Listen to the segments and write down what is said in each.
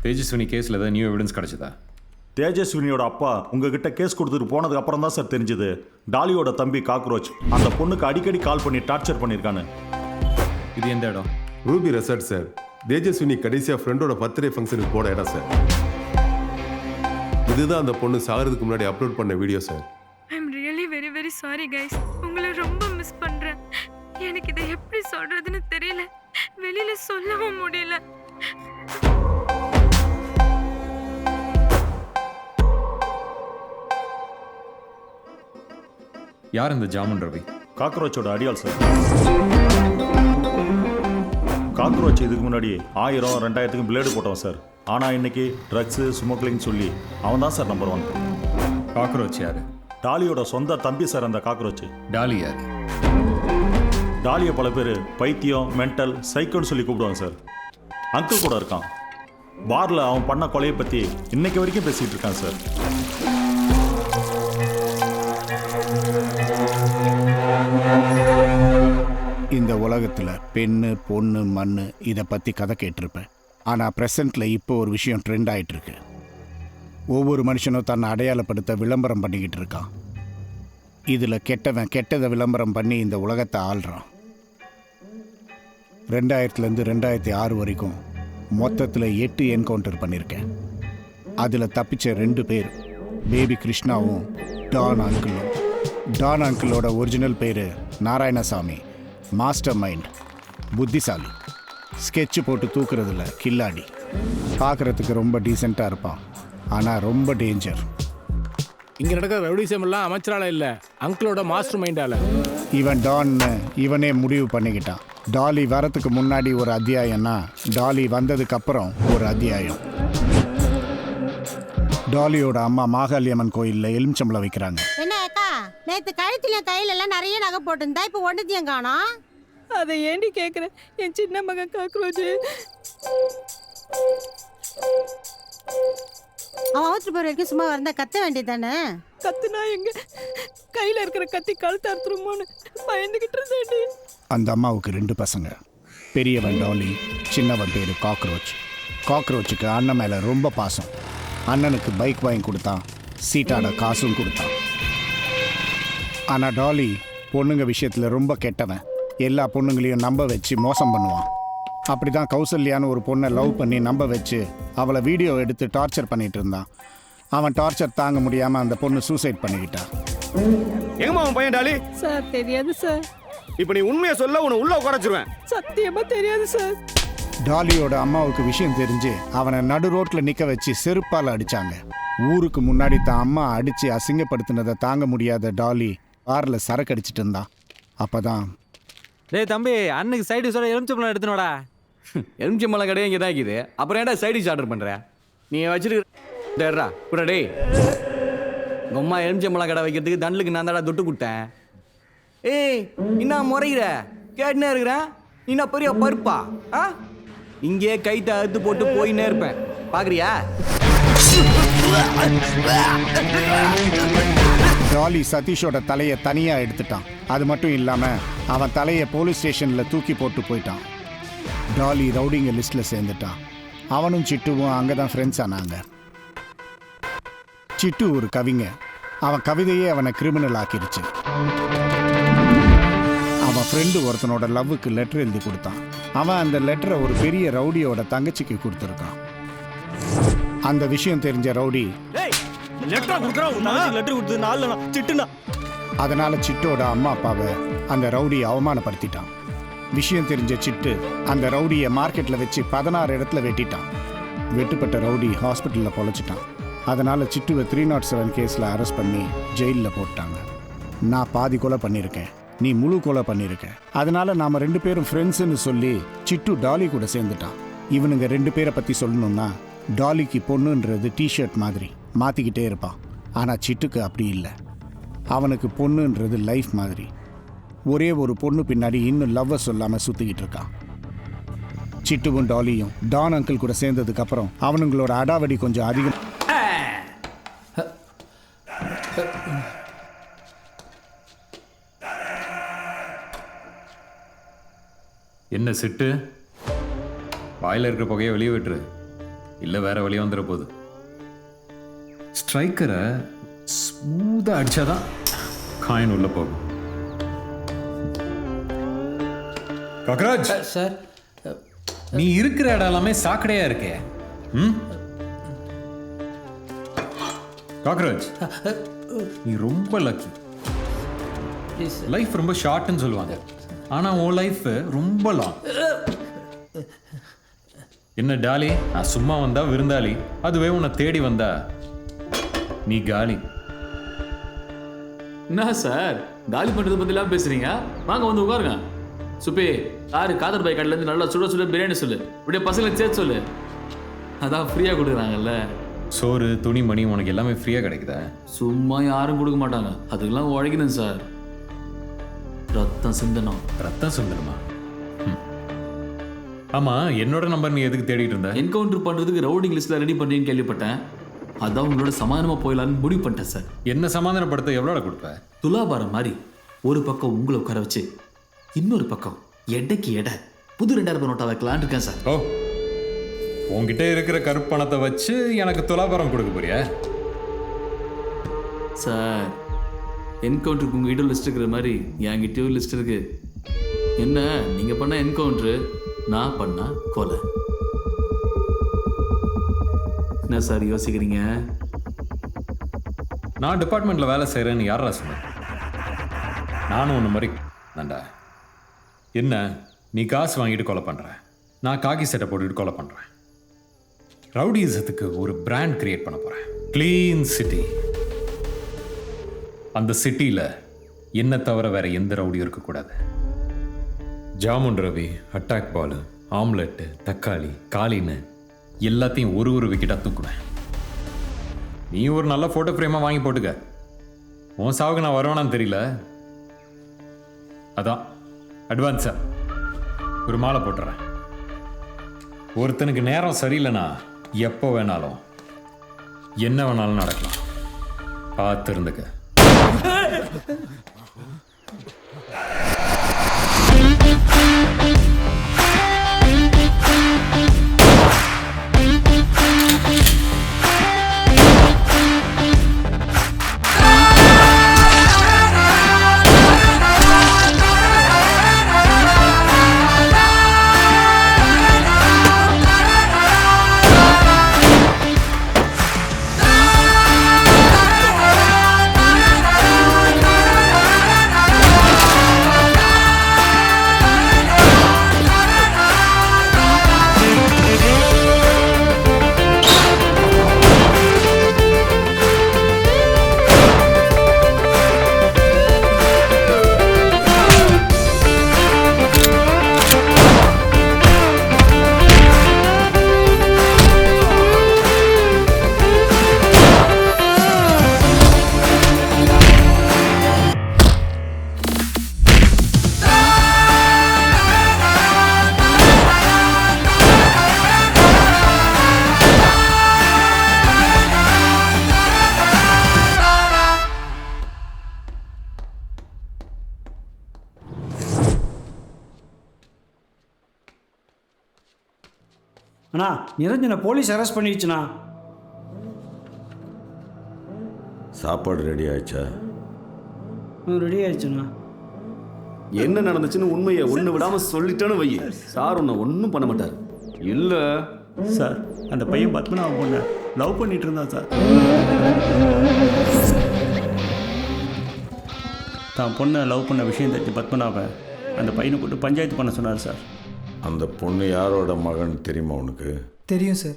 தேஜஸ்வினி கேஸில் ஏதாவது new evidence கிடச்சதா? தேஜஸ்வினியோட அப்பா உங்ககிட்ட கேஸ் கொடுத்துட்டு போனதுக்கு அப்புறம் தான் சார் தெரிஞ்சது டாலியோட தம்பி காக்ரோச் அந்த பொண்ணுக்கு அடிக்கடி கால் பண்ணி டார்ச்சர் பண்ணியிருக்கானு. இது எந்த இடம்? Ruby resort sir. தேஜஸ்வினி கடைசியாக ஃப்ரெண்டோட பர்த்டே ஃபங்க்ஷனுக்கு போன இடம் சார். இதுதான் அந்த பொண்ணு சாகிறதுக்கு முன்னாடி அப்லோட் பண்ண video sir. I am really very very sorry guys. உங்களை ரொம்ப மிஸ் பண்றேன். எனக்கு இதை எப்படி சொல்றதுன்னு தெரியல, வெளியில சொல்லவும் முடியல. யார் இந்த ஜாமன் ரவி? காக்ரோச்சோட அடியாள் சார். காக்ரோச் இதுக்கு முன்னாடி 1000 2000க்கு பிளேடு போட்டவன் சார். ஆனால் இன்னைக்கு ட்ரக்ஸு ஸ்மோக்லிங் சொல்லி அவன் தான் சார் நம்பர் 1. காக்ரோச் யார்? டாலியோட சொந்த தம்பி சார் அந்த காக்ரோச். டாலி யார்? டாலியை பல பேர் பைத்தியம், மென்டல், சைக்கோன்னு சொல்லி கூப்பிடுவாங்க சார். அங்கிள் கூட இருக்கான். பாரில் அவன் பண்ண கொலையை பற்றி இன்னைக்கு வரைக்கும் பேசிகிட்டு இருக்கான் சார். இந்த உலகத்தில் பெண்ணு பொண்ணு மண் இதை பற்றி கதை கேட்டிருப்பேன். ஆனால் ப்ரெசண்ட்டில் இப்போ ஒரு விஷயம் ட்ரெண்ட் ஆகிட்டுருக்கு. ஒவ்வொரு மனுஷனும் தன்னை அடையாளப்படுத்த விளம்பரம் பண்ணிக்கிட்டு இருக்கான். இதில் கெட்டவன் கெட்டதை விளம்பரம் பண்ணி இந்த உலகத்தை ஆள்றான். 2000லேருந்து 2006 வரைக்கும் மொத்தத்தில் 8 என்கவுண்டர் பண்ணியிருக்கேன். அதில் தப்பிச்ச 2 பேர் பேபி கிருஷ்ணாவும் டான் அங்கிளும். டான் அங்கிளோட ஒரிஜினல் பேர் நாராயணசாமி. மாஸ்டர் மைண்ட், புத்திசாலி, ஸ்கெட்சு போட்டு தூக்குறதுல கில்லாடி. பார்க்குறதுக்கு ரொம்ப டீசெண்டாக இருப்பான், ஆனால் ரொம்ப டேஞ்சர். இங்கே நடக்கிற ரவுடிசம் எல்லாம் அமைச்சரால இல்லை, அங்கிளோட மாஸ்டர் மைண்டால. இவன் டான்னு இவனே முடிவு பண்ணிக்கிட்டான். டாலி வரத்துக்கு முன்னாடி ஒரு அத்தியாயம்னா டாலி வந்ததுக்கு அப்புறம் ஒரு அத்தியாயம். டாலியோட அம்மா மாகாளியம்மன் கோயிலில் எலுமிச்சம்பளம் வைக்கிறாங்க. என்ன அக்கா, நேற்று கழுத்துல கையில எல்லாம் நிறைய நகை போட்டிருந்தா இப்போ ஒன்றத்தையும் காணோம். அதை ஏண்டி கேட்குறேன்? என் சின்ன மகன் காக்ரோச் அவன் அவுத்து போகிற வரைக்கும் சும்மா வந்தா கத்த வேண்டியது தானே. கத்துனா எங்க கையில இருக்கிற கத்தி கழுத்து அறுத்துருமோன்னு பயந்துகிட்டு இருந்தேன்டி. அந்த அம்மாவுக்கு 2 பசங்க. பெரியவன் டாலி, சின்னவன் பேர் காக்ரோச். காக்ரோச்சுக்கு அண்ணன் மேலே ரொம்ப பாசம். அண்ணனுக்கு பைக் வாங்கி கொடுத்தான், சீட்டாட காசும் கொடுத்தான். ஆனால் டாலி பொண்ணுங்க விஷயத்தில் ரொம்ப கெட்டவன். எல்லா பொண்ணுங்களையும் நம்ப வச்சு மோசம் பண்ணுவான். அப்படி தான் கௌசல்யான்னு ஒரு பொண்ணை லவ் பண்ணி நம்ப வச்சு அவளை வீடியோ எடுத்து டார்ச்சர் பண்ணிட்டு இருந்தான். அவன் டார்ச்சர் தாங்க முடியாமல் அந்த பொண்ணு சூசைட் பண்ணிக்கிட்டான். எங்கம்மா உன் பையன் டாலி? சார் தெரியாது சார். இப்போ நீ உண்மையை சொல்ல உன்னை உள்ள உட்காரச்சிருவேன். சத்தியமா தெரியாது சார். டாலியோட அம்மாவுக்கு விஷயம் தெரிஞ்சு அவனை நடு ரோட்டில் நிற்க வச்சு செருப்பால் அடித்தாங்க. ஊருக்கு முன்னாடி தான் அம்மா அடித்து அசிங்கப்படுத்தினதை தாங்க முடியாத டாலி பாரில் சரக்கு அடிச்சிட்டு இருந்தான். அப்போ தான், டேய் தம்பி, அன்னைக்கு சைடு சொல்ல எலுமிச்சம்பழம் எடுத்துனோடா. எலுமிச்சம்பழம் கடையே இங்கே தான் இருக்குது. அப்புறம் ஏன்டா சைடிஷ் ஆர்டர் பண்ணுற? நீ வச்சிருக்கா கூட டேய். உங்கள் அம்மா எலுமிச்சம்பழம் கடை வைக்கிறதுக்கு தண்டலுக்கு நான் தாடா தொட்டு கொடுத்தேன். ஏய் என்ன முறைகிற? கேட்டுனே இருக்கிறேன். நீ என்ன பெரிய பருப்பா? ஆ, இங்கே கைத்தை அறுத்து போட்டு போயின்னே இருப்பேன். பார்க்குறியா? டாலி சதீஷோட தலையை தனியாக எடுத்துட்டான். அது மட்டும் இல்லாமல் அவன் தலையை போலீஸ் ஸ்டேஷனில் தூக்கி போட்டு போயிட்டான். டாலி ரவுடிங்க லிஸ்ட்டில் சேர்ந்துட்டான். அவனும் சிட்டுவும் அங்கே தான் ஃப்ரெண்ட்ஸ் ஆனாங்க. சிட்டு ஒரு கவிஞன். அவன் கவிதையே அவனை கிரிமினல் ஆக்கிருச்சு. அவன் ஃப்ரெண்டு ஒருத்தனோட லவ்வுக்கு லெட்டர் எழுதி கொடுத்தான். அவன் அந்த லெட்டரை ஒரு பெரிய ரவுடியோட தங்கச்சிக்கு கொடுத்துருக்கான். அந்த விஷயம் தெரிஞ்ச ரவுடி அதனால சிட்டோட அம்மா அப்பாவை அந்த ரவுடி அவமானப்படுத்திட்டான். விஷயம் தெரிஞ்ச சிட்டு அந்த ரவுடியை மார்க்கெட்டில் வச்சு 16 இடத்துல வெட்டிட்டான். வெட்டுப்பட்ட ரவுடி ஹாஸ்பிட்டலில் பொழைச்சிட்டான். அதனால சிட்டுவை 307 கேஸில் அரெஸ்ட் பண்ணி ஜெயிலில் போட்டாங்க. நான் பாதி கொலை பண்ணியிருக்கேன், நீ முழு கொலை பண்ணியிருக்க. அதனால நாம் 2 பேரும் ஃப்ரெண்ட்ஸுன்னு சொல்லி சிட்டு டாலி கூட சேர்ந்துட்டான். இவனுங்க 2 பேரை பற்றி சொல்லணும்னா டாலிக்கு பொண்ணுன்றது டிஷர்ட் மாதிரி மாற்றிக்கிட்டே இருப்பான். ஆனால் சிட்டுக்கு அப்படி இல்லை. அவனுக்கு பொண்ணுன்றது லைஃப் மாதிரி. ஒரே ஒரு பொண்ணு பின்னாடி இன்னும் லவ்வை சொல்லாமல் சுற்றிக்கிட்டு இருக்கான். சிட்டுவும் டாலியும் டான் அங்கிள் கூட சேர்ந்ததுக்கப்புறம் அவனுங்களோட அடாவடி கொஞ்சம் அதிகம். என்ன சிட்டு? வாயில் இருக்கிற புகையை வெளியே விட்டுரு. இல்லை வேற வழி வந்துட போகுது. ஸ்ட்ரைக்கரை ஸ்மூத்தாக அடிச்சாதான் காயின் உள்ள போகும். காக்ராஜ் சார் நீ இருக்கிற இடம் எல்லாமே சாக்கடையா இருக்கே. ம் காக்ராஜ் நீ ரொம்ப லக்கி. லைஃப் ரொம்ப ஷார்ட்னு சொல்லுவாங்க, ஆனா உன் லைஃப் ரொம்ப லாங். என்ன டாலி, நான் சும்மா வந்தா விருந்தாளி, அதுவே உன்னை தேடி வந்தா நீ காலி. என்ன சார் காலி பண்றது பத்திலாம் பேசுறீங்க? வாங்க வந்து உட்காருங்க. சுப்பி யாரு காதர் பாய் கடையில இருந்து நல்லா சுட சுட பிரியாணி சொல்லு, இப்படியே பசங்களை சேர்த்து சொல்லு. அதான் ஃப்ரீயா கொடுக்குறாங்கல்ல. சோறு துணி மணி உனக்கு எல்லாமே ஃப்ரீயா கிடைக்குதா? சும்மா யாரும் கொடுக்க மாட்டாங்க, அதுக்கெல்லாம் உழைக்கணும் சார். ரத்தம் சிந்தனம். ரத்தம் சுந்தரமா? ஆமா, என்னோட நம்பர் நீ எதுக்கு தேடிட்டு இருந்த? என்கவுண்டர் பண்றதுக்கு ரவுடிங் லிஸ்ட்ல ரெடி பண்றீங்கன்னு கேள்விப்பட்டேன். அதான் உங்களோட சமாதானமா போயிடலான்னு முடிவு பண்ணிட்டேன் சார். என்ன சமாதானப்படுத்த எவ்வளோ கொடுப்ப? துலாபாரம் மாதிரி ஒரு பக்கம் உங்களை உட்கார வச்சு இன்னொரு பக்கம் எடைக்கு எடை புது 2000 நோட்டா வைக்கலான் இருக்கேன் சார். ஓ, உன்கிட்ட இருக்கிற கருப்பணத்தை வச்சு எனக்கு துலாபாரம் கொடுக்க போறியா? சார் என்கவுண்டருக்கு உங்ககிட்ட லிஸ்ட் இருக்கிற மாதிரி என்கிட்டயும் லிஸ்ட் இருக்கு. என்ன நீங்க பண்ண என்கவுண்டரு, நான் பண்ண கொலை. என்ன சார் யோசிக்கிறீங்க? நான் டிபார்ட்மெண்ட்ல வேலை செய்கிறேன்னு யாரா சொன்ன? நானும் ஒன்று மாதிரி தான்டா. என்ன நீ காசு வாங்கிட்டு கொலை பண்ற, நான் காக்கி சட்டை போட்டுட்டு கொலை பண்றேன். ரவுடிசத்துக்கு ஒரு பிராண்ட் கிரியேட் பண்ண போறேன். Clean city. அந்த சிட்டியில என்ன தவிர வேற எந்த ரவுடியும் இருக்கக்கூடாது. ஜாமுன் ரவி, அட்டாக் பால், ஆம்லெட்டு, தக்காளி, காலின்னு எல்லாத்தையும் ஒரு விக்கெட்டாக தூக்குவேன். நீ ஒரு நல்ல ஃபோட்டோ ஃப்ரேமாக வாங்கி போட்டுக்க. உன் சாவுக்கு நான் வருவானான்னு தெரியல, அதான் அட்வான்ஸா ஒரு மாலை போட்டுறேன். ஒருத்தனுக்கு நேரம் சரியில்லைனா எப்போ வேணாலும் என்ன வேணாலும் நடக்கலாம். பார்த்து இருந்துக்க. அண்ணா நிரஞ்சனை போலீஸ் அரெஸ்ட் பண்ணிடுச்சுண்ணா. சாப்பாடு ரெடி ஆயிடுச்சா? ரெடி ஆயிடுச்சுண்ணா. என்ன நடந்துச்சுன்னு உண்மையை ஒன்று விடாமல் சொல்லிட்டேன்னு வை, சார் உன்னை ஒன்றும் பண்ண மாட்டார். இல்லை சார், அந்த பையன் பத்மநாபன் பொண்ணை லவ் பண்ணிட்டு இருந்தான் சார். தான் பொண்ணை லவ் பண்ண விஷயம் தெரிஞ்சு பத்மநாபன் அந்த பையனை போட்டு பஞ்சாயத்து பண்ண சொன்னார் சார். அந்த பொண்ணு யாரோட மகன் தெரியுமா உனக்கு? தெரியும் சார்.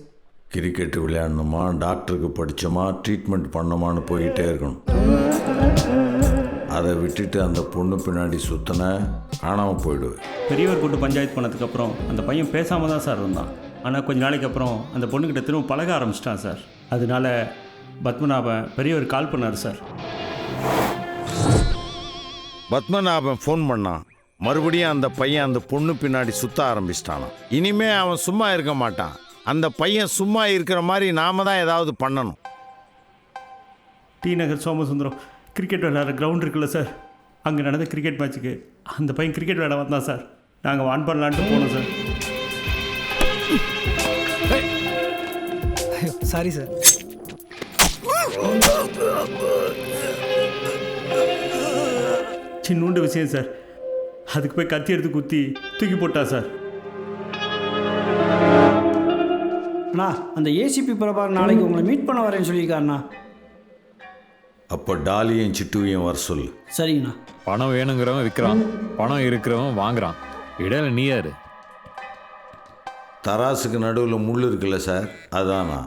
கிரிக்கெட் விளையாடணுமா, டாக்டருக்கு படித்தோமா, ட்ரீட்மெண்ட் பண்ணோமான்னு போயிட்டே இருக்கணும். அதை விட்டுட்டு அந்த பொண்ணு பின்னாடி சுத்தின காணாமல் போயிடுவேன். பெரியவர் கூட்டு பஞ்சாயத்து பண்ணதுக்கப்புறம் அந்த பையன் பேசாமல் தான் சார் இருந்தான். ஆனால் கொஞ்ச நாளைக்கு அப்புறம் அந்த பொண்ணுக்கிட்ட திரும்ப பழக ஆரம்பிச்சிட்டான் சார். அதனால பத்மநாபன் பெரியவர் கால் பண்ணார் சார். பத்மநாபன் ஃபோன் பண்ணான். மறுபடியும் அந்த பையன் அந்த பொண்ணு பின்னாடி சுத்த ஆரம்பிச்சிட்டானான். இனிமே அவன் சும்மா இருக்க மாட்டான். அந்த பையன் சும்மா இருக்கிற மாதிரி நாம தான் ஏதாவது பண்ணணும். டி நகர் சோமசுந்தரம் கிரிக்கெட் விளையாடுற கிரவுண்ட் இருக்குல்ல சார், அங்கே நடந்த கிரிக்கெட் மேட்ச்சுக்கு அந்த பையன் கிரிக்கெட் விளையாட வந்தான் சார். நாங்கள் வான் பண்ணலான்ட்டு போனோம் சார். Sorry sir. சின்னூண்டு விஷயம் சார், அதுக்கு போய் கத்தி எடுத்து குத்தி தூக்கி போட்டா சார். அண்ணா அந்த ஏசிபி பிரபாகர் நாளைக்கு உங்களை மீட் பண்ண வரேன்னு சொல்லியிருக்காருண்ணா. அப்போ டாலியும் சிட்டுவையும் வர சொல்லு. சரிங்கண்ணா. பணம் வேணுங்கிறவன் விற்கிறான், பணம் இருக்கிறவன் வாங்குறான். இடையில நீ யாரு? தராசுக்கு நடுவில் முள் இருக்குல்ல சார், அதானா?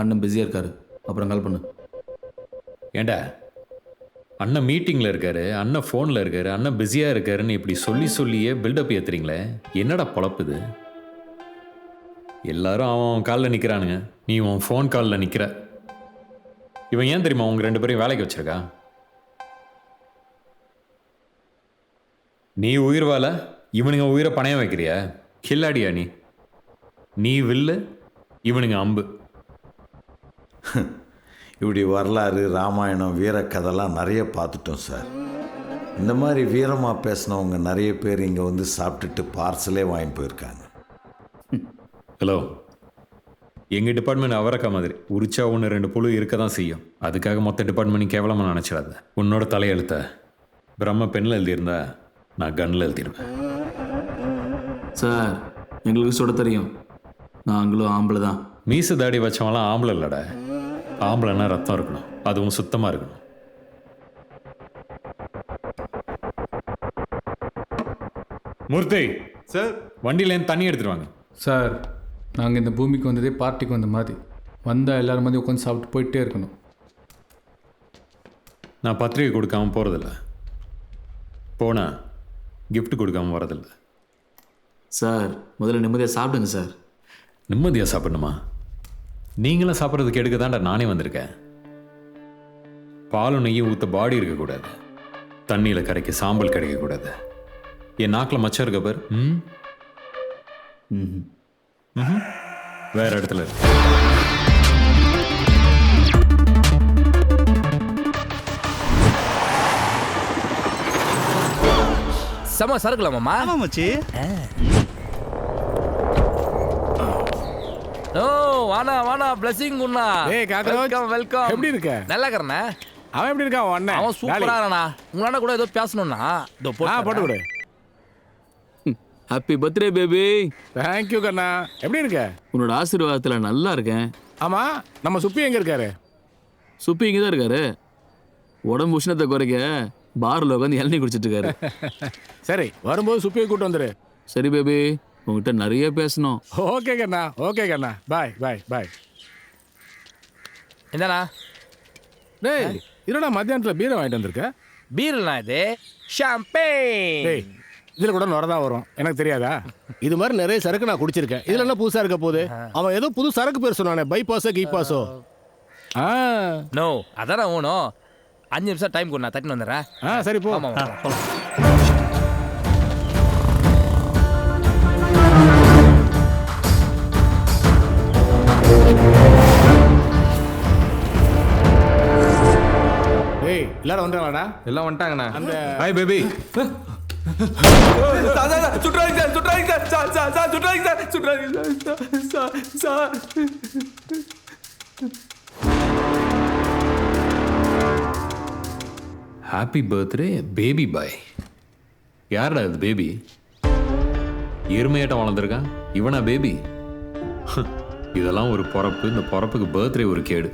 அண்ணன் பிஸியாக இருக்காரு, அப்புறம் கால் பண்ணு. ஏண்டா அண்ணன் மீட்டிங்கில் இருக்காரு, அண்ணன் ஃபோனில் இருக்காரு, அண்ணன் பிஸியாக இருக்காருன்னு இப்படி சொல்லி சொல்லியே பில்டப் ஏற்றுறீங்களே, என்னடா பொழப்புது? எல்லாரும் அவன் காலில் நிற்கிறானுங்க, நீ உன் ஃபோன் காலில் நிற்கிற. இவன் ஏன் தெரியுமா உங்க 2 பேரையும் வேலைக்கு வச்சிருக்கா? நீ உயிர் வாழ இவனுங்க உயிரை பணையம் வைக்கிறியா? கில்லாடியா நீ? நீ வில்லு, இவனுங்க அம்பு. இப்படி வரலாறு, ராமாயணம், வீரக்கதைலாம் நிறைய பார்த்துட்டோம் சார். இந்த மாதிரி வீரமாக பேசினவங்க நிறைய பேர் இங்கே வந்து சாப்பிட்டுட்டு பார்சலே வாங்கிட்டு போயிருக்காங்க. ஹலோ, எங்கள் டிபார்ட்மெண்ட் அவரக்கா மாதிரி உரிச்சா 1-2 புழு இருக்க தான் செய்யும். அதுக்காக மொத்த டிபார்ட்மெண்ட் கேவலமாக நினச்சிடாத. உன்னோட தலையெழுத்த பிரம்ம பெண்ணில் எழுதியிருந்தா நான் கன்னில் எழுதிருப்பேன். சார் எங்களுக்கு சுட தெரியும், நாங்களும் ஆம்பளை தான். மீசு தாடி வச்சவங்களாம் ஆம்பளை இல்லைடா. ஆம்பளைன்னா ரத்தம் இருக்கணும், அதுவும் சுத்தமாக இருக்கணும். மூர்த்தி சார், வண்டியிலேருந்து தண்ணி எடுத்துருவாங்க. சார் நாங்கள் இந்த பூமிக்கு வந்ததே பார்ட்டிக்கு வந்த மாதிரி, வந்தால் எல்லோரும் மாதிரி உட்காந்து சாப்பிட்டு போயிட்டே இருக்கணும். நான் பத்திரிகை கொடுக்காம போகிறதில்ல, போனால் கிஃப்ட் கொடுக்காம வரதில்லை. சார் முதல்ல நிம்மதியாக சாப்பிடுங்க சார். நிம்மதியாக சாப்பிடணுமா? நீங்களும் சாப்பிட்றதுக்கு எடுக்க தான்டா நானே வந்திருக்கேன். பாலும் நெய்யும் ஊற்ற பாடி இருக்கக்கூடாது, தண்ணியில் கரைக்க சாம்பல் கிடைக்கக்கூடாது. என் நாக்கில் மச்சம் இருக்க பார். வேற இடத்துல இருக்கு. செம சரக்குலாமாம்மா? ஆமாம் மச்சி. ஓ வானா வானா பிளஸிங் உண்ணா. ஏய் காக்கரோச், வெல்கம் வெல்கம். எப்படி இருக்க? நல்லா இருக்கறனே. அவன் எப்படி இருக்கான் உன் அண்ணன்? அவன் சூப்பரா இருக்கானா. உங்களாண்ட கூட ஏதோ பேசணும்னா இதோ போட்டு கொடு. Happy birthday baby. தேங்க்யூ கண்ணா. எப்படி இருக்க? உன்னோட ஆசீர்வாதத்தில் நல்லா இருக்கேன். ஆமாம், நம்ம சுப்பி எங்கே இருக்காரு? சுப்பி இங்கே தான் இருக்காரு. உடம்பு உஷ்ணத்தை குறைக்க பாரில் உட்காந்து இளநீ குடிச்சிட்டு இருக்காரு. சரி, வரும்போது சுப்பியை கூட்டு வந்துரு. சரி பேபி, உங்ககிட்ட நிறைய பேசணும். ஓகே கண்ணா, ஓகே கண்ணா. பாய் பாய் பாய். என்னண்ணா? டேய் இதோட மத்தியானத்தில் பீரை வாங்கிட்டு வந்திருக்க? பீர்னா இது ஷாம்பேன். டேய் இதில் கூட நுர தான் வரும், எனக்கு தெரியாதா? இது மாதிரி நிறைய சரக்கு நான் குடிச்சிருக்கேன். இதில் என்ன புதுசாக இருக்க போகுது? அவன் ஏதோ புது சரக்கு பேர் சொன்னானே, பைபாஸோ கீபாஸோ. நோ அதான் வேணும். 5 நிமிஷம் டைம் கொடு, நான் தட்டின்னு வந்துடுறேன். சரி போ. ஆமாம் டேய் எல்லாரும் வந்துடுவாடா. எல்லாம் வந்துட்டாங்கண்ணா. அந்த hi baby. Happy birthday baby boy. யாரடா இது பேபி? எருமையாட்டம் வளர்ந்துருக்கான் இவனா பேபி? இதெல்லாம் ஒரு பொறப்பு, இந்த பொறப்புக்கு பர்த்டே ஒரு கேடு.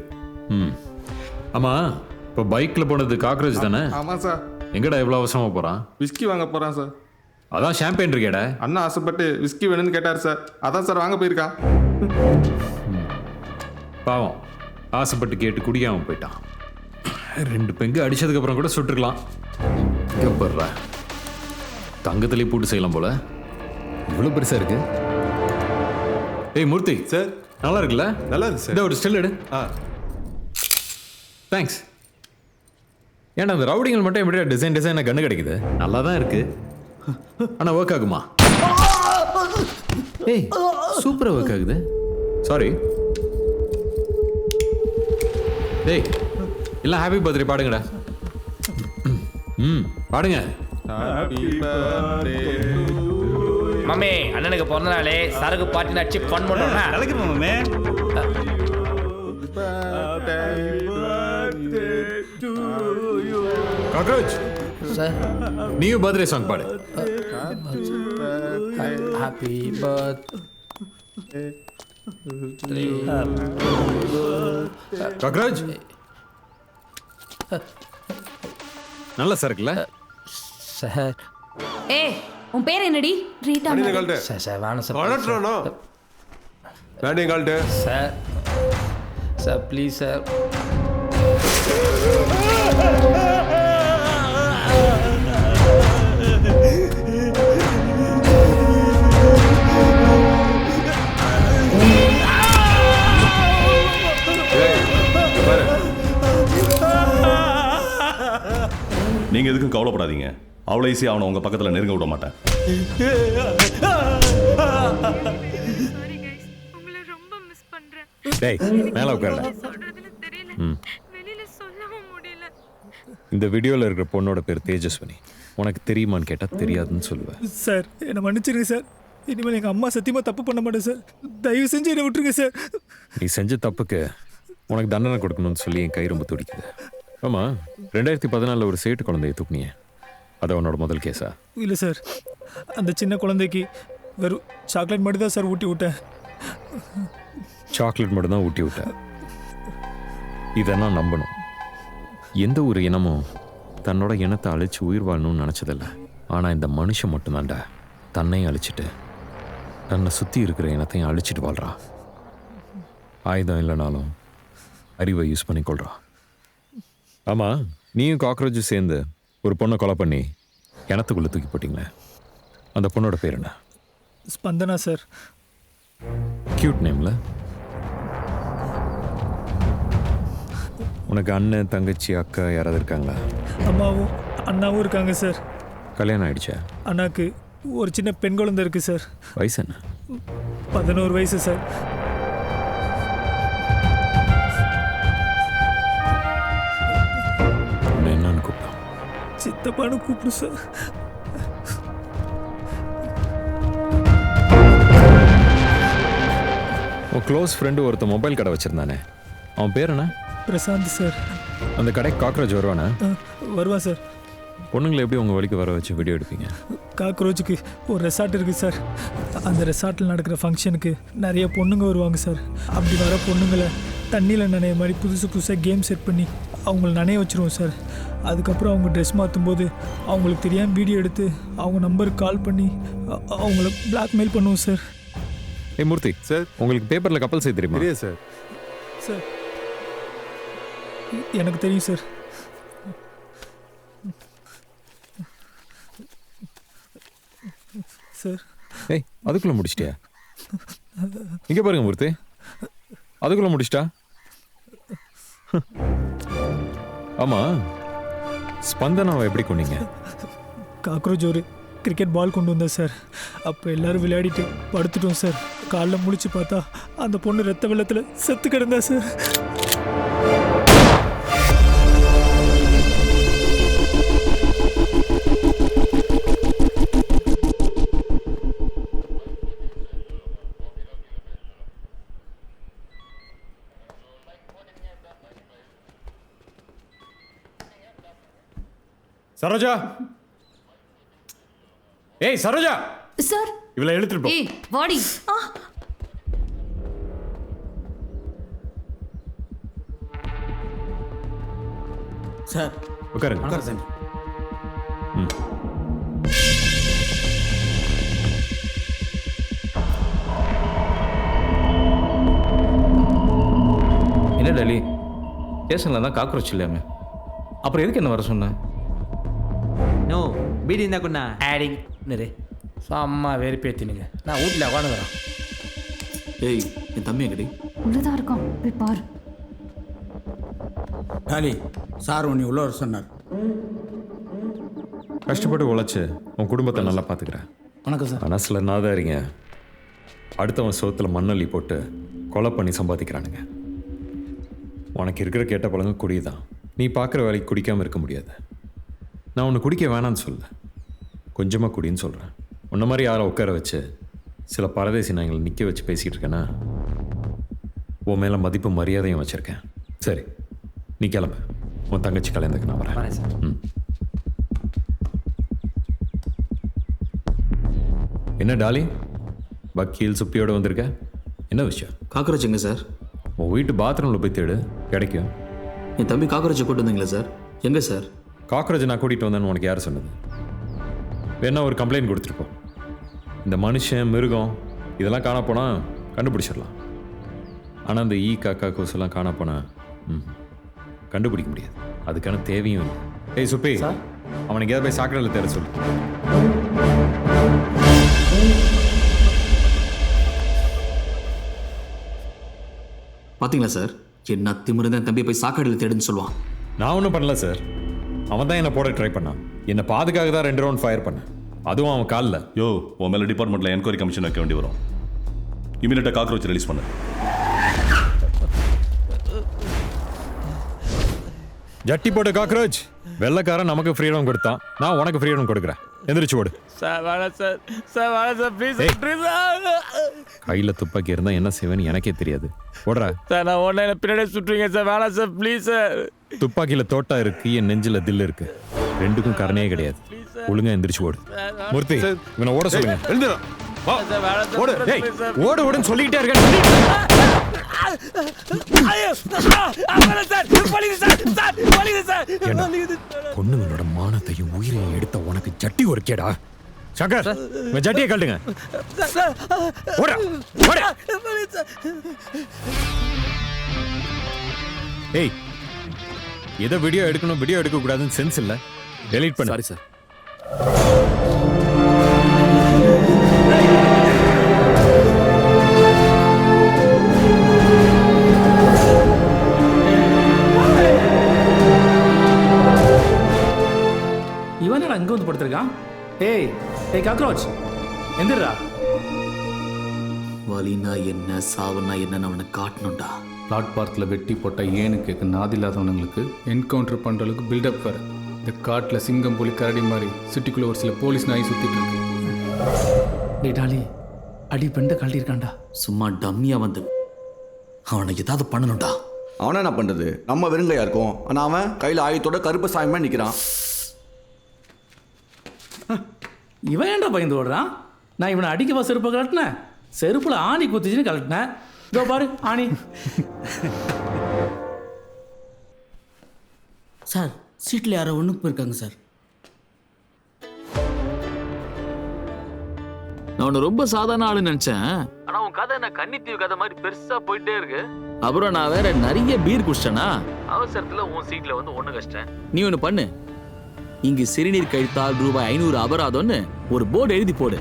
ஆமாம், இப்போ பைக்கில் போனது காக்ரோச் தானே? ஆமாம் சார். எங்கடா எவ்வளோ அவசரமாக போகிறான்? விஸ்கி வாங்க போகிறான் சார். அதான் ஷாம்பெயின் இருக்கேடா. அண்ணா ஆசைப்பட்டு விஸ்கி வேணும்னு கேட்டார் சார், அதான் சார் வாங்க போயிருக்கான். பாவம், ஆசைப்பட்டு கேட்டு குடிக்காமல் போயிட்டான். 2 பெங்கு அடிச்சதுக்கப்புறம் கூட சுட்டுருக்கலாம். எப்பட்றா தங்கத்திலே பூட்டு செய்யலாம் போல. இவ்வளோ பெருசாக இருக்கு. ஏய் மூர்த்தி சார், நல்லா இருக்குல்ல? நல்லா இருக்கு சார். இந்த ஒரு ஸ்டில் எடு. தேங்க்ஸ். ஏன்னா அந்த ரவுடிங்கள் மட்டும் எப்படியா டிசைனாக கண்ணு கிடைக்குது? நல்லா தான் இருக்கு, ஆனால் ஒர்க் ஆகுமா? ஏய் சூப்பராக ஒர்க் ஆகுது. சாரி. டேய் எல்லாம் ஹாப்பி பர்த்டே பாடுங்கடா. பாடுங்க. Happy birthday to மாமே அண்ணனுக்கு பிறந்த நாளே சரக்கு பார்ட்டி நடிச்சு ஃபன் பண்ணுறோம்னா கலக்கு மாமே. காக்ரோச் சார் நீயும் பர்த்டே சாங் பாடு. ஹாப்பி பர்த் காக்ரோச் நல்ல சரக்குல சார். ஏய் உன் பேர் என்னடி? ரீட்டா. சார் வேணாம் sir. Sir sir please sir. நீங்க எதுக்கும் கவலைப்படாதீங்க. அவ்வளோ ஈஸியாக அவனை உங்க பக்கத்துல நெருங்க விட மாட்டேன். சாரி கைஸ், உங்களை ரொம்ப மிஸ் பண்றேன். டேய் மேல உட்காருடா. சொல்றதுன்னு தெரியல, வெளியில சொல்லவும் முடியல. இந்த வீடியோல இருக்கிற பொண்ணோட பேர் தேஜஸ்வினி. உனக்கு தெரியுமான்னு கேட்டா தெரியாதுன்னு சொல்லுவேன். சார் என்னை மன்னிச்சிருங்க சார். இனிமேல் எங்கள் அம்மா சத்தியமாக தப்பு பண்ண மாட்டேன் சார். தயவு செஞ்சு என்னை விட்டுருங்க சார். நீ செஞ்ச தப்புக்கு உனக்கு தண்டனை கொடுக்கணும்னு சொல்லி என் கை ரொம்ப துடிக்குது. ஆமாம், 2014 ஒரு சேட்டு குழந்தைய தூக்குனியே, அது உன்னோட முதல் கேஸா? இல்லை சார், அந்த சின்ன குழந்தைக்கு வெறும் சாக்லேட் மட்டும் தான் சார் ஊட்டி விட்டேன். சாக்லேட் மட்டும் தான் ஊட்டி விட்டேன். இதை நான் நம்பணும். எந்த ஒரு இனமும் தன்னோட இனத்தை அழிச்சு உயிர் வாழணும்னு நினச்சதில்ல. ஆனால் இந்த மனுஷன் மட்டும்தான்டா தன்னையும் அழிச்சிட்டு தன்னை சுற்றி இருக்கிற இனத்தையும் அழிச்சிட்டு வாழ்கிறான். ஆயுதம் இல்லைனாலும் அறிவை யூஸ் பண்ணி கொள்கிறான். ஆமாம், நீயும் காக்ரோச்சும் சேர்ந்து ஒரு பொண்ணை கொலை பண்ணி கிணத்துக்குள்ளே தூக்கி போட்டிங்களே, அந்த பொண்ணோட பேர் என்ன? ஸ்பந்தனா சார். கியூட் நேம்ல. உனக்கு அண்ணன் தங்கச்சி அக்கா யாராவது இருக்காங்களா? அம்மாவும் அண்ணாவும் இருக்காங்க சார். கல்யாணம் ஆயிடுச்சா? அண்ணாக்கு ஒரு சின்ன பெண் குழந்தை இருக்குது சார். வயசு என்ன? 11 வயசு சார். என்னன்னு கூப்பிட்டோம்? சித்தப்பான்னு கூப்பிடு சார். உன் க்ளோஸ் ஃப்ரெண்டு ஒருத்த மொபைல் கடை வச்சிருந்தானே, அவன் பேர் என்ன? பிரசாந்த் சார். அந்த கடைக்கு காக்ரோச் வருவானா? வருவான் சார். பொண்ணுங்களை எப்படி உங்கள் வழிக்கு வர வச்சு வீடியோ எடுப்பீங்க? காக்ரோச்சுக்கு ஒரு ரெசார்ட் இருக்குது சார். அந்த ரெசார்ட்டில் நடக்கிற ஃபங்க்ஷனுக்கு நிறைய பொண்ணுங்க வருவாங்க சார். அப்படி வர பொண்ணுங்களை தண்ணியில் நனைய மாதிரி புதுசாக கேம் செட் பண்ணி அவங்கள நனைய வச்சுருவோம் சார். அதுக்கப்புறம் அவங்க ட்ரெஸ் மாற்றும் போது அவங்களுக்கு தெரியாமல் வீடியோ எடுத்து அவங்க நம்பருக்கு கால் பண்ணி அவங்கள பிளாக்மெயில் பண்ணுவோம் சார். ஏய் மூர்த்தி சார், உங்களுக்கு பேப்பரில் கப்பல் செய்ய தெரியுமா? தெரியும் சார். சார் எனக்கு தெரியும் சார். சார் ஏய் அதுக்குள்ளே முடிச்சிட்டியா? இங்கே பாருங்க மூர்த்தி, அதுக்குள்ளே முடிச்சிட்டா? ஆமாம், ஸ்பந்தனாவை எப்படி கொண்டீங்க? காக்ரோச் ஒரு கிரிக்கெட் பால் கொண்டு வந்தேன் சார். அப்போ எல்லோரும் விளையாடிட்டு படுத்துட்டோம் சார். காலைல முழிச்சு பார்த்தா அந்த பொண்ணு ரத்த வெள்ளத்தில் செத்து கிடந்தா சார். சரோஜா, ஏய் சரோஜா சார். இவளை எழுத்துட்டு போ. ஏய் வாடி. சார் உட்காருங்க. வணக்கம் சார். என்ன டெல்லி ஸ்டேஷனில் தான் காக்ரோச் இல்லையாமே, அப்புறம் எதுக்கு என்ன வர சொன்னேன்? நோ பீடி இருந்தா கொண்டா ஆடிங் நிறைய அம்மா வெறுப்பேற்றினுங்க. நான் வீட்டில் உட்காந்துக்கிறேன். ஏய் என் தம்பி எங்கடி? உள்ளதா இருக்கான், போய் பாரு. டாலி சார் உன்னை உள்ள வர சொன்னார். கஷ்டப்பட்டு உழைச்சு உன் குடும்பத்தை நல்லா பார்த்துக்கிறேன். வணக்கம் சார். மனசில் நாதாரிங்க அடுத்தவன் சோத்தில் மண்ணள்ளி போட்டு கொலை பண்ணி சம்பாதிக்கிறானுங்க. உனக்கு இருக்கிற கேட்ட பழங்க குடி தான். நீ பார்க்குற வேலைக்கு குடிக்காமல் இருக்க முடியாது. நான் உன்னை குடிக்க வேணான்னு சொல்ல, கொஞ்சமாக குடின்னு சொல்கிறேன். உன்ன மாதிரி யாரை உட்கார வச்சு சில பரதேசி நாய்களை நிற்க வச்சு பேசிகிட்டு இருக்கேன்னா உன் மேலே மதிப்பு மரியாதையும் வச்சுருக்கேன். சரி, நீ கிளம்பு. உன் தங்கச்சி கல்யாணத்துக்கு நான் வரேன். ம். என்ன டாலி, வக்கீல் சுப்பியோட வந்திருக்க? என்ன விஷயம்? காக்ரோச் எங்க சார்? உன் வீட்டு பாத்ரூமில் போய் தேடு, கிடைக்கும். என் தம்பி காக்ரோச்சை கூட்டு வந்தீங்களா சார்? எங்க சார்? காக்ரோச்சை நான் கூட்டிகிட்டு வந்தேன்னு உனக்கு யார் சொன்னது? வேணா ஒரு கம்ப்ளைண்ட் கொடுத்துருப்போம். இந்த மனுஷன் மிருகம் இதெல்லாம் காண போனால் கண்டுபிடிச்சிடலாம். ஆனால் இந்த காக்கா கொசுலாம் காண போனால் கண்டுபிடிக்க முடியாது. அதுக்கான தேவையும் இல்லை. ஏய் சுப்பி, அவனுக்கு ஏதாவது போய் சாக்கடையில் தேட சொல்லு. பார்த்தீங்களா சார், என்ன திமிருந்த என் தம்பி போய் சாக்கடையில் தேடுன்னு சொல்லுவான். நான் ஒன்றும் பண்ணல சார், அவன் தான் என்னை போட ட்ரை பண்ணான். என்னை பாதுகாக்க தான் 2 ரவுண்ட் ஃபயர் பண்ணேன், அதுவும் அவன் காலில். யோ, உன் மேலே டிபார்ட்மெண்ட்டில் என்கொயரி கமிஷன் வைக்க வேண்டி வரும். இமீடியட்டாக காக்ரோச் ரிலீஸ் பண்ணு. ஜட்டி போட்ட காக்ரோச். வெள்ளைக்காரன் நமக்கு ஃப்ரீடம் கொடுத்தான், நான் உனக்கு ஃப்ரீடம் கொடுக்குறேன். எந்திரிச்சு ஓடு. கையில் துப்பாக்கி இருந்தால் என்ன செய்வேன்னு எனக்கே தெரியாது. ஓடுறா சார். நான் உடனே பின்னாடி சுட்டுவீங்க சார். வேணாம் சார், ப்ளீஸ் சார். துப்பாக்கியில் தோட்டா இருக்கு, என் நெஞ்சில் தில் இருக்கு. ரெண்டுக்கும் கரணே கிடையாது. ஒழுங்கா எந்திரிச்சு ஓடு. மூர்த்தி, இவனை ஓட சொல்லுங்க. ஓடு. டேய், ஓடு ஓடுன்னு சொல்லிக்கிட்டே இருக்கேன். பொண்ணுங்களோட மானத்தையும் உயிரையும் எடுத்த உனக்கு ஜட்டி ஒரு கேடா? சங்கர், ஜட்டியை கழட்டுங்க. ஏய், எதை வீடியோ எடுக்கணும் வீடியோ எடுக்க கூடாதுன்னு சென்ஸ் இல்ல. டெலீட் பண்ணு. Sorry sir. இவன் அங்க வந்து படுத்திருக்கான். ஏய் ஏய் காக்ரோச், எந்திரா. வலினா என்ன, சாவுனா என்னன்னு அவனுக்கு காட்டணும்டா. பிளாட்பாரத்தில் வெட்டி போட்ட ஏனுக்கு நாதி இல்லாதவனுங்களுக்கு என்கவுண்டர் பண்ணுற அளவுக்கு பில்டப் வேறு. இந்த காட்டில் சிங்கம் புலி கரடி மாதிரி சிட்டிக்குள்ளே ஒரு சில போலீஸ் நாய் சுற்றிட்டு இருக்கு. டேய் டாலி, அடி பெண்டை கழட்டிருக்கான்டா. சும்மா டம்மியா வந்து அவனை ஏதாவது பண்ணணும்டா. அவனை என்ன பண்ணுறது, நம்ம வெறுங்கையா இருக்கும். ஆனால் அவன் கையில் ஆயுதத்தோட கருப்பு சாயமா நிற்கிறான். இவன் ஏன்டா பயந்து ஓடுறான்? நான் இவனை அடிக்கவா செருப்பை கலட்டினேன்? செருப்புல ஆணி குத்திச்சுன்னு கலட்டினேன். இதோ பாரு ஆணி. சார், சீட்டில் யாரோ ஒன்றுக்கு போயிருக்காங்க சார். நான் உன்னை ரொம்ப சாதாரண ஆளு நினைச்சேன். ஆனா உன் கதை என்ன கன்னித்தீவு கதை மாதிரி பெருசா போயிட்டே இருக்கு. அப்புறம் நான் வேற நிறைய பீர் குடிச்சிட்டேனா, அவசரத்துல உன் சீட்ல வந்து ஒண்ணு கஷ்டம். நீ ஒண்ணு பண்ணு, இங்கு சிறுநீர் கழித்தால் ரூபாய் 500 அபராதம்னு ஒரு போர்டு எழுதி போடு.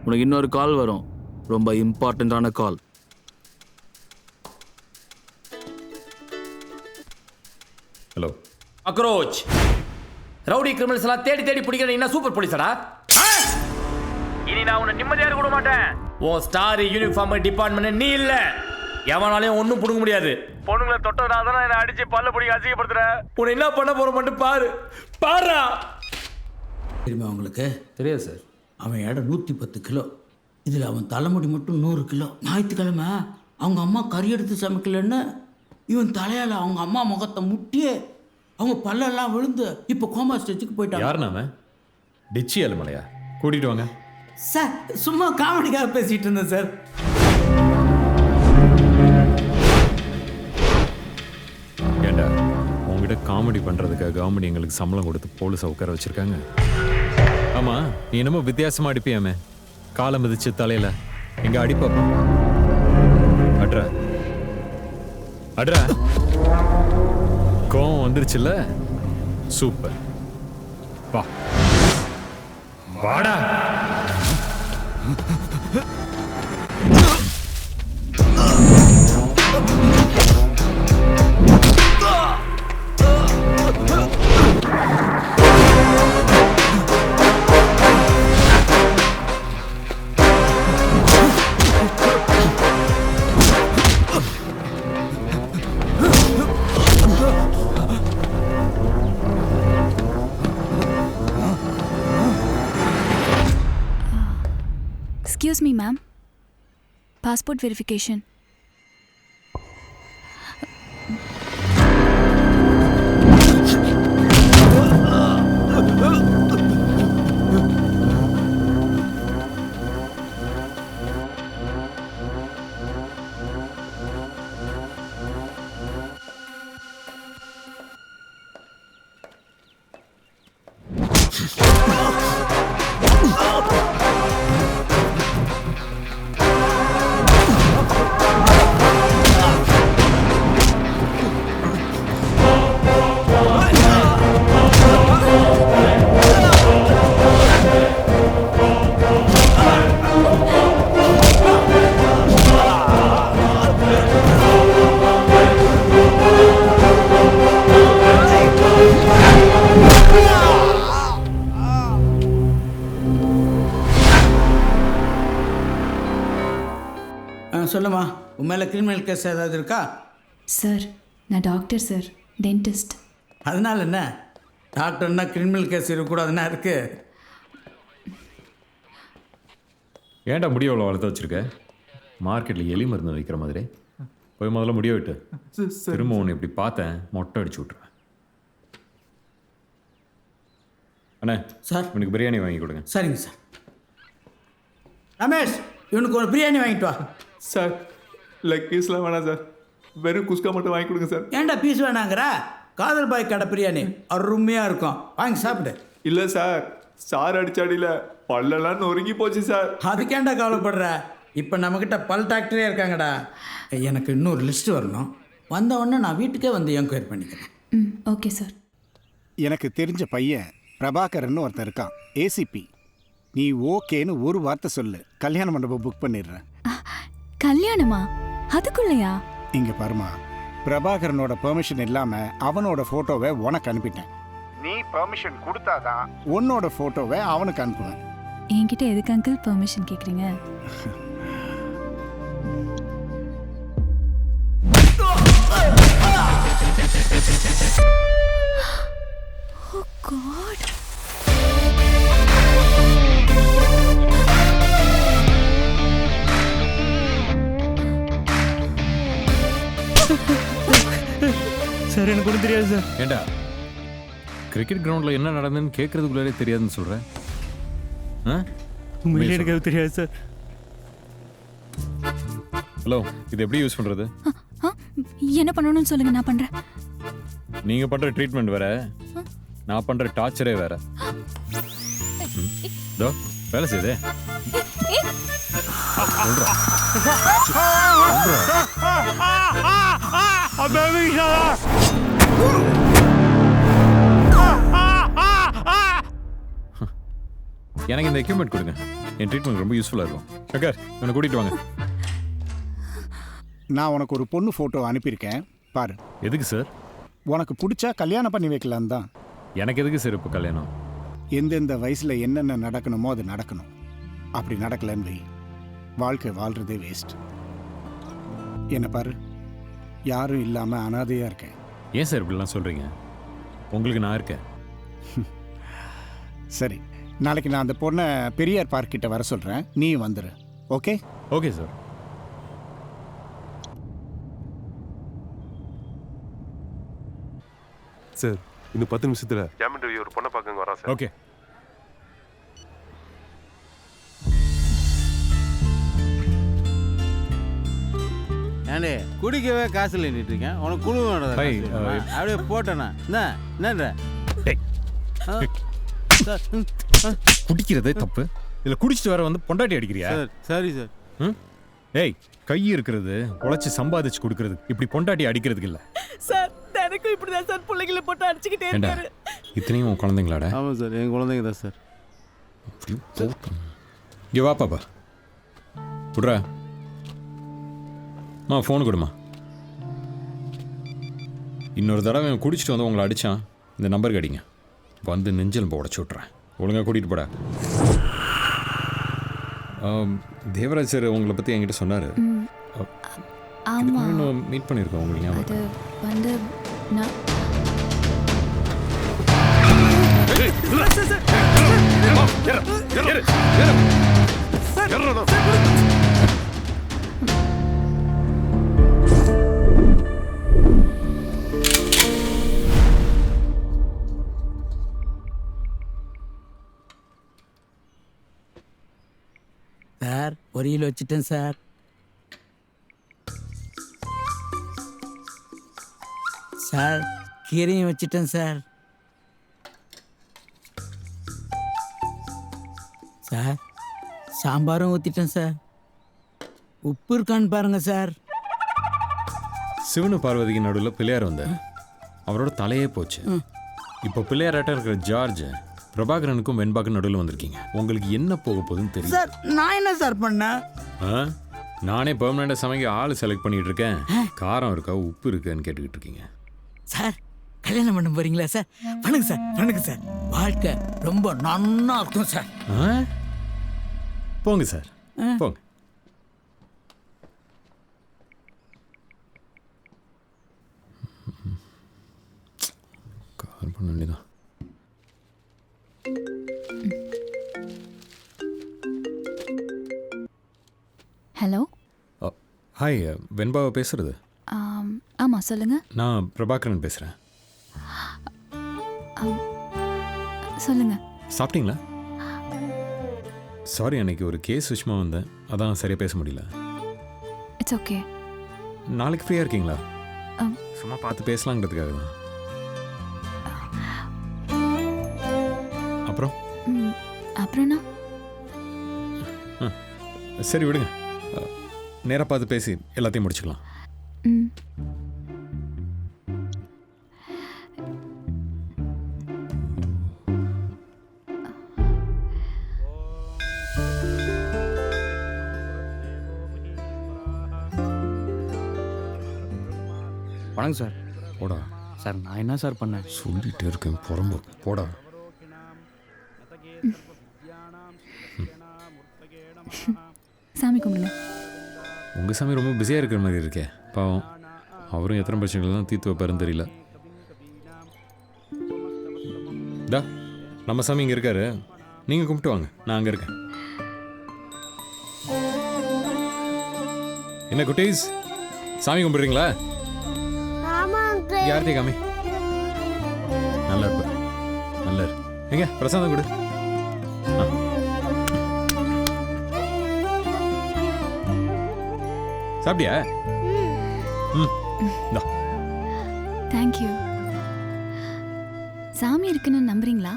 உனக்கு இன்னொரு கால் வரும், ரொம்ப இம்பார்ட்டன்டான கால். ஹலோ அக்ரோச், ரவுடி கிரிமினல்ஸ் எல்லாம் தேடி தேடி பிடிக்கிற என்ன சூப்பர் போலீஸடா? இனி நான் உன்னை நிம்மதியா இருக்க விட மாட்டேன். உன் ஸ்டார் யூனிஃபார்ம் டிபார்ட்மெண்ட் நீ இல்ல. எவனாலையும் ஒன்றும் பிடுங்க முடியாது. பொண்ணுங்களை தொட்டதுனால தான் என்னை அடிச்சு பல்ல பிடிக்க அசிங்கப்படுத்துற. உன்னை என்ன பண்ண போற மட்டும் பாரு. பாரா. தெரியுமா உங்களுக்கு? தெரியாது சார். அவன் எடை 110 கிலோ. இதில் அவன் தலைமுடி மட்டும் 100 கிலோ. ஞாயிற்றுக்கிழமை அவங்க அம்மா கறி எடுத்து சமைக்கலன்னு இவன் தலையால் அவங்க அம்மா முகத்தை முட்டியே அவங்க பல்லெல்லாம் விழுந்து இப்போ கோமா ஸ்டேஜுக்கு போயிட்டாங்க. யார் நாம? டிச்சி அலுமலையா? கூட்டிட்டு வாங்க சார். சும்மா காமெடிக்காக பேசிட்டு இருந்தேன் சார். ஏண்டா, உங்ககிட்ட காமெடி பண்றதுக்காக கவர்மெண்ட் எங்களுக்கு சம்பளம் கொடுத்து போலீஸ் உட்கார வச்சிருக்காங்க. ஆமா, நீ என்னமோ வித்தியாசமா அடிப்பியாமே, காலை மிதிச்சு தலையில. எங்க அடிப்பாப்பா. அட்ரா அட்ரா. கோவம் வந்துருச்சுல்ல? சூப்பர். வா வாடா. Excuse me ma'am, passport verification. சொல்லுமா, உன் மேலே கிரிமினல் கேஸ் ஏதாவது இருக்கா? சார், நான் டாக்டர் சார், டென்டிஸ்ட். அதனால என்ன, டாக்டர்னா கிரிமினல் கேஸ் இருக்கக்கூடாதுன்னா இருக்கு. ஏன்டா முடிய அவ்வளோ வளர்த்து வச்சிருக்க? மார்க்கெட்டில் எலி மருந்து வைக்கிற மாதிரி. போய் முதல்ல முடிய விட்டு திரும்ப ஒன்று இப்படி பார்த்தேன், மொட்டை அடிச்சு விட்ருவேன். அண்ணே சார், இவனுக்கு பிரியாணி வாங்கி கொடுங்க. சரிங்க சார். ரமேஷ், இவனுக்கு ஒரு பிரியாணி வாங்கிட்டு வா. சார், லெக் பீஸ்லாம் வேணாம் சார், வெறும் குஸ்கா மட்டும் வாங்கி கொடுங்க சார். ஏன்டா பீஸ் வேணாங்கிற? காதல் பாய் கடை பிரியாணி அருமையாக இருக்கும், வாங்கி சாப்பிடு. இல்லை சார், சார் அடிச்சாடியில் பல்லெல்லாம் நொறுங்கி போச்சு சார். அதுக்கேண்டா கவலைப்படுற? இப்போ நம்மக்கிட்ட பல் டாக்டரே இருக்காங்கடா. எனக்கு இன்னொரு லிஸ்ட்டு வரணும், வந்த உடனே நான் வீட்டுக்கே வந்து என்கொயரி பண்ணிக்கிறேன். ம், ஓகே சார். எனக்கு தெரிஞ்ச பையன் பிரபாகரன் ஒருத்தன் இருக்கான், ஏசிபி. நீ ஓகேன்னு ஒரு வார்த்தை சொல்லு, கல்யாண மண்டபம் புக் பண்ணிடுறேன். கல்யாணமா? அதுக்குள்ளையா? இங்க பாருமா, பிரபாகரனோட பெர்மிஷன் இல்லாம அவனோட போட்டோவை உனக்கு அனுப்பிட்டேன். நீ பெர்மிஷன் கொடுத்தாதான் உன்னோட போட்டோவை அவனுக்கு அனுப்புவேன். என்கிட்ட எதுக்கு அங்கிள் பெர்மிஷன் கேக்குறீங்க? Oh God. சார், எனக்கு ஒன்றும் தெரியாது சார். ஏண்டா கிரிக்கெட் கிரவுண்டில் என்ன நடந்ததுன்னு கேட்கறதுக்குள்ளே தெரியாதுன்னு சொல்கிறேன்? உண்மையிலே எனக்கு அது தெரியாது சார். ஹலோ, இது எப்படி யூஸ் பண்ணுறது? என்ன பண்ணணும்னு சொல்லுங்க, நான் பண்றேன். நீங்கள் பண்ணுற ட்ரீட்மெண்ட் வேற, நான் பண்ணுற டார்ச்சரே வேற. இதோ வேலை செய்யுதே. எனக்கு இந்த எக்யூப்மெண்ட் கொடுங்க, என் ட்ரீட்மெண்ட் ரொம்ப யூஸ்ஃபுல்லாக இருக்கும். சங்கர், என்னை கூட்டிகிட்டு வாங்க. நான் உனக்கு ஒரு பொண்ணு ஃபோட்டோ அனுப்பியிருக்கேன், பாரு. எதுக்கு சார்? உனக்கு பிடிச்சா கல்யாணம் பண்ணி வைக்கலாம் தான். எனக்கு எதுக்கு சார் இப்போ கல்யாணம்? எந்தெந்த வயசில் என்னென்ன நடக்கணுமோ அது நடக்கணும். அப்படி நடக்கலன்னு வை, வாழ்க்கை வாழ்கிறதே வேஸ்ட். என்ன பாரு, யாரும் இல்லாமல் அனாதையாக இருக்கேன். ஏன் சார் இப்படிலாம் சொல்கிறீங்க? உங்களுக்கு நான் இருக்கேன். சரி, நாளைக்கு நான் அந்த பொண்ணை பெரியார் பார்க் கிட்ட வர சொல்கிறேன், நீ வந்துடு. ஓகே? Okay sir. சார், இன்னும் 10 நிமிஷத்தில் ஜாமீன் ரவி ஒரு பொண்ணை பார்க்க வரா சார். ஓகே. ஏண்டே, குடிக்கவே காசு இல்லைன்னுட்டு இருக்கேன், உனக்கு குழுவோட அப்படியே போட்டேண்ணா. என்னன்ற குடிக்கிறதே தப்பு, இதில் குடிச்சிட்டு வர வந்து பொண்டாட்டி அடிக்கிறியா? சரி சார். ஏய், கை இருக்கிறது உழைச்சி சம்பாதிச்சு கொடுக்கறது, இப்படி பொண்டாட்டி அடிக்கிறதுக்கு இல்லை சார். எனக்கும் இப்படிதான் சார் பிள்ளைங்களை போட்டு அடிச்சுக்கிட்டே இருக்காரு. இத்தனையும் உன் குழந்தைங்களாடா? ஆமாம் சார், என் குழந்தைங்க தான் சார். இங்கே வா பாப்பா, விட்றா. ஃபோன் கொடுமா. இன்னொரு தடவை குடிச்சிட்டு வந்து உங்களை அடித்தான், இந்த நம்பருக்கு அடிங்க, வந்து நெஞ்சல் உடச்சி விட்றேன். ஒழுங்காக கூட்டிகிட்டு போடா. தேவராஜ் சார் உங்களை பற்றி என்கிட்ட சொன்னார். மீட் பண்ணியிருக்கோம் உங்களுக்கு ஞாபகம்? அது வந்து நான் சார் சார் பொரியல் வச்சுட்டேன் சார். சார் கீரையும் வச்சுட்டேன் சார். சார் சாம்பாரும் ஊற்றிட்டேன் சார். உப்பு இருக்கான்னு பாருங்க சார். சிவனு பார்வதிக்கு நடுவில் பிள்ளையார் வந்தார். அவரோட தலையே போச்சு. இப்போ பிள்ளையாராட்டம் இருக்கிற ஜார்ஜ் பிரபாகரனுக்கும் வெண்பாக்கும் நடுவில் வந்திருக்கீங்க. உங்களுக்கு என்ன போக போகுதுன்னு தெரியும் சார். நான் என்ன சார் பண்ணேன்? நானே பெர்மனண்டாக சமைக்க ஆள் செலக்ட் பண்ணிட்டு இருக்கேன். காரம் இருக்கா உப்பு இருக்கான்னு கேட்டுக்கிட்டு இருக்கீங்க. சார் கல்யாணம் பண்ண போறீங்களா சார்? பண்ணுங்க சார், பண்ணுங்க சார். வாழ்க்கை ரொம்ப நன்னா இருக்கும் சார். போங்க சார், போங்க. கால் பண்ண வேண்டியதான். ஹலோ. ஹாய், வெண்பாவை பேசுறது? ஆமாம் சொல்லுங்கள். நான் பிரபாகரன் பேசுகிறேன். சொல்லுங்கள். சாப்பிட்டீங்களா? சாரி, அன்னைக்கு ஒரு கேஸ் விஷயமா வந்தேன், அதான் சரியாக பேச முடியல. It's okay. நாளைக்கு ஃப்ரீயாக இருக்கீங்களா? சும்மா பார்த்து பேசலாங்கிறதுக்காக தான். அப்புறம் அப்புறம்னா சரி விடுங்க, நேராக பார்த்து பேசி எல்லாத்தையும் முடிச்சுக்கலாம். வணக்கம் சார். போடா சார். நான் என்ன சார் பண்ணேன்? சொல்லிட்டு இருக்கேன் புறம்பு. போடா. சாமி கும்பிடுங்க. உங்கள் சாமி ரொம்ப பிஸியாக இருக்கிற மாதிரி இருக்கே, பாவம். அவரும் எத்தனை பிரச்சனைகள் தான் தீர்த்து வைப்பாருன்னு தெரியல. டா, நம்ம சாமி இங்கே இருக்காரு, நீங்கள் கும்பிட்டு வாங்க, நான் அங்கே இருக்கேன். என்ன குட்டீஸ், சாமி கும்பிடுறீங்களா? யார்த்தே காமி. நல்லா இருப்ப, நல்லா இரு. எங்க பிரசாதம் கொடு. சாப்பிட்டியா? தேங்க்யூ. சாமி இருக்குன்னு நம்புறீங்களா?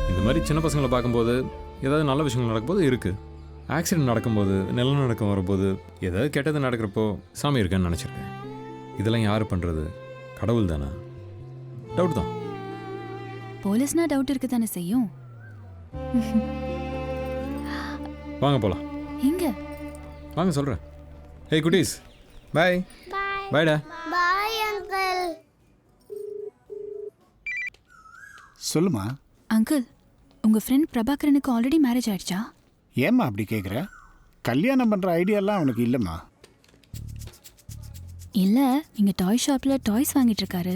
இந்த மாதிரி சின்ன பசங்களை பார்க்கும்போது ஏதாவது நல்ல விஷயங்கள் நடக்கும்போது இருக்கு. ஆக்சிடென்ட் நடக்கும்போது, நிலநடுக்கம் வரும்போது, ஏதாவது கெட்டது நடக்கிறப்போ சாமி இருக்குன்னு நினச்சிருக்கேன். இதெல்லாம் யார் பண்ணுறது? கடவுள் தானே? டவுட் தான். போலீஸ்னா டவுட் இருக்கு தானே செய்யும். வாங்க போகலாம். எங்க? வாங்க சொல்கிறேன். ஹே குட்டீஸ், பாய். பாய்டா. Bye uncle. சொல்லுமா. அங்கிள், உங்கள் ஃப்ரெண்ட் பிரபாகரனுக்கு ஆல்ரெடி மேரேஜ் ஆயிடுச்சா? ஏம்மா அப்படி கேட்குற? கல்யாணம் பண்ணுற ஐடியாலாம் அவனுக்கு இல்லைம்மா. இல்லை, இங்கே டாய் ஷாப்பில் டாய்ஸ் வாங்கிட்டு இருக்காரு,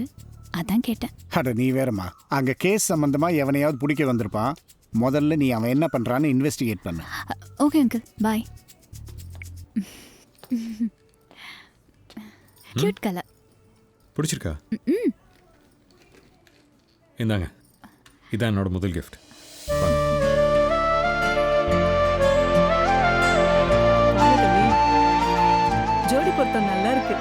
அதான் கேட்டேன். அட நீ வேறம்மா. அங்கே கேஸ் சம்மந்தமாக எவனையாவது பிடிக்க வந்திருப்பான். முதல்ல நீ அவன் என்ன பண்ணுறான்னு இன்வெஸ்டிகேட் பண்ணு. Okay uncle, bye. Cute colour. பிடிச்சிருக்கா? இந்தாங்க, இதான் என்னோட முதல் கிஃப்ட். ஜோடி பொருத்தம் நல்லா இருக்கு.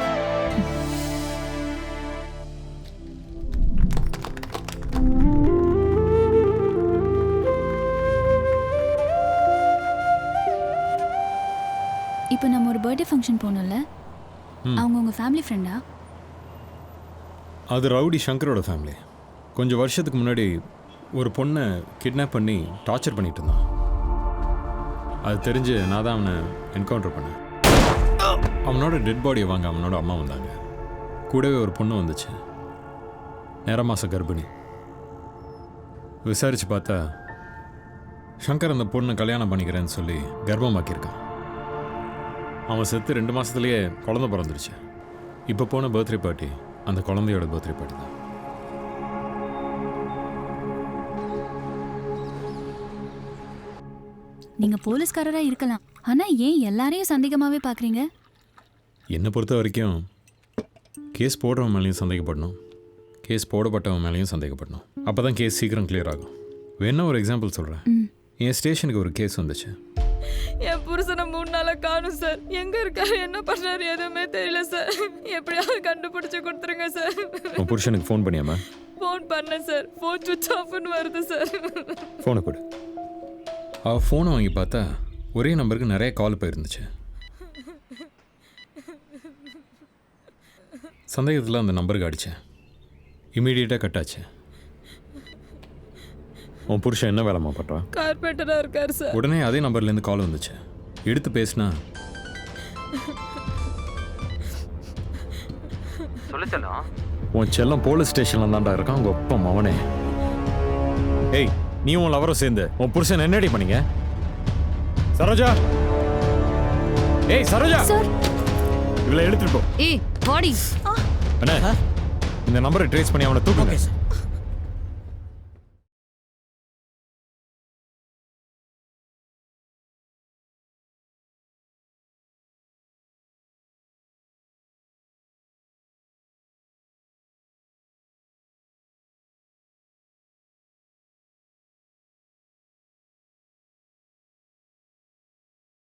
இப்போ நம்ம ஒரு பர்த்டே ஃபங்க்ஷன் போனோம்ல, அவங்க உங்கள் ஃபேமிலி ஃப்ரெண்டா? அது ரவுடி சங்கரோட ஃபேமிலி. கொஞ்சம் வருஷத்துக்கு முன்னாடி ஒரு பொண்ணை கிட்னாப் பண்ணி டார்ச்சர் பண்ணிட்டு இருந்தான். அது தெரிஞ்சு நான் தான் அவனை என்கவுண்டர் பண்ணேன். அவனோட டெட் பாடியை வாங்க அவனோட அம்மா வந்தாங்க. கூடவே ஒரு பொண்ணு வந்துச்சு, நேர மாத கர்ப்பிணி. விசாரித்து பார்த்தா சங்கர் அந்த பொண்ணை கல்யாணம் பண்ணிக்கிறேன்னு சொல்லி கர்ப்பமாக்கியிருக்கான். அவன் செத்து 2 மாதத்துலேயே குழந்தை பிறந்துருச்சு. இப்போ போன பர்த்டே பார்ட்டி அந்த குழந்தையோட பர்த்டே பார்ட்டி தான். நீங்க போலீஸ்காரரா இருக்கலாம் ஆனா ஏன் எல்லாரையும் சந்தேகமாவே பாக்குறீங்க? என்னை பொறுத்த வரைக்கும் கேஸ் போடுறவன் மேலேயும் சந்தேகப்படணும், கேஸ் போடப்பட்டவன் மேலேயும் சந்தேகப்படணும். அப்போ தான் கேஸ் சீக்கிரம் கிளியர் ஆகும். வேணா ஒரு எக்ஸாம்பிள் சொல்கிறேன். என் ஸ்டேஷனுக்கு ஒரு கேஸ் வந்துச்சு. என் புருஷனை 3 நாளா காணும் சார். எங்க இருக்காரு, என்ன பண்ணாரு எதுவுமே தெரியல சார். எப்படியாவது கண்டுபிடிச்சு கொடுத்துருங்க சார். உன் புருஷனுக்கு ஃபோன் பண்ணியாமா? ஃபோன் பண்ணேன் சார். ஃபோன் சுவிட்ச் ஆஃப்னு வருது சார். ஃபோனை கொடு. அவள் ஃபோனை வாங்கி பார்த்தா ஒரே நம்பருக்கு நிறைய கால் போயிருந்துச்சு. சந்தேகத்தில் அந்த நம்பருக்கு அடித்தேன். இமீடியட்டாக கட் ஆச்சு. உன் புருஷன் என்ன வேலைமா பண்ணுறான்? கார்பெண்டரா இருக்காரு சார். உடனே அதே நம்பர்லேருந்து கால் வந்துச்சு. எடுத்து பேசினா சொல்லுச்சலாம் உன் செல்லம் போலீஸ் ஸ்டேஷனில் தான்டா இருக்கான் உங்கள் அப்பா மவனே. ஏய், நீ உன் லவரும் சேர்ந்து உன் புருஷன் என்னடி பண்ணீங்க? சரோஜா, ஏய் சரோஜா, இவளை எடுத்துட்டு போ. ஏய் பாடி அண்ணே, இந்த நம்பரை ட்ரேஸ் பண்ணி அவனை தூக்குங்க.